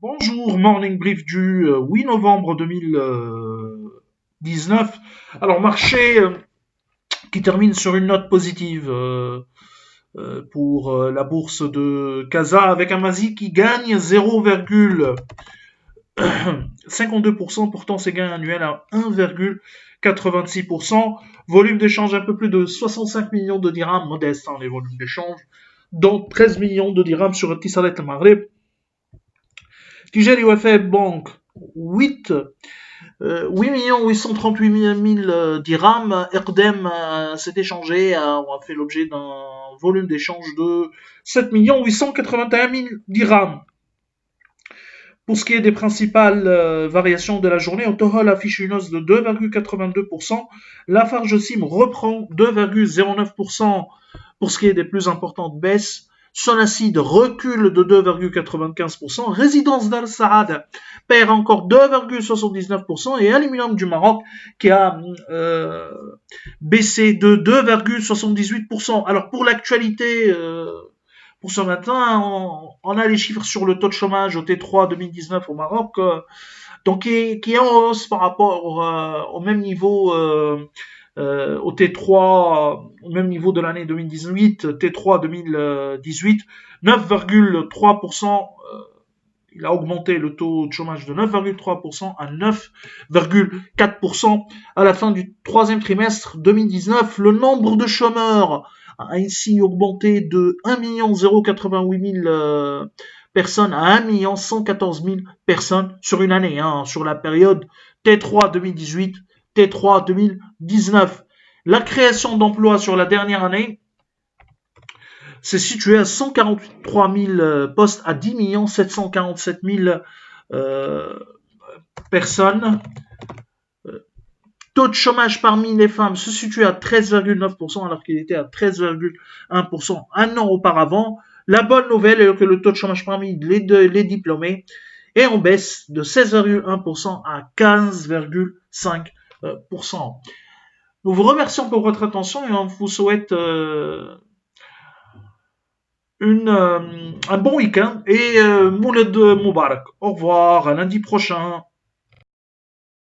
Bonjour, morning brief du 8 novembre 2019. Alors, marché qui termine sur une note positive pour la bourse de Casa avec un Masi qui gagne 0,52%. Pourtant, ses gains annuels à 1,86%. Volume d'échange un peu plus de 65 millions de dirhams, modeste les volumes d'échange, dont 13 millions de dirhams sur Etisalat al-Maghreb. Tijari Wafeb Bank, 8 8 838 000 dirhams. Erdem s'est échangé, a fait l'objet d'un volume d'échange de 7 881 000 dirhams. Pour ce qui est des principales variations de la journée, Autohol affiche une hausse de 2,82%. Lafarge Sim reprend 2,09%. Pour ce qui est des plus importantes baisses, Sonacid recule de 2,95%. Résidence d'Al Saad perd encore 2,79%. Et Aluminium du Maroc qui a baissé de 2,78%. Alors pour l'actualité, pour ce matin, on a les chiffres sur le taux de chômage au T3 2019 au Maroc, donc qui est en hausse par rapport au même niveau au T3, au même niveau de l'année 2018, T3 2018, 9,3%. Il a augmenté le taux de chômage de 9,3% à 9,4% à la fin du troisième trimestre 2019. Le nombre de chômeurs a ainsi augmenté de 1 088 000 personnes à 1 114 000 personnes sur une année, sur la période T3 2018, T3 2019. La création d'emplois sur la dernière année s'est situé à 143 000 postes à 10 747 000 personnes. Taux de chômage parmi les femmes se situe à 13,9% alors qu'il était à 13,1% un an auparavant. La bonne nouvelle est que le taux de chômage parmi les diplômés est en baisse de 16,1% à 15,5%. Nous vous remercions pour votre attention et on vous souhaite un bon week-end et Mouled Moubarak. Au revoir, à lundi prochain.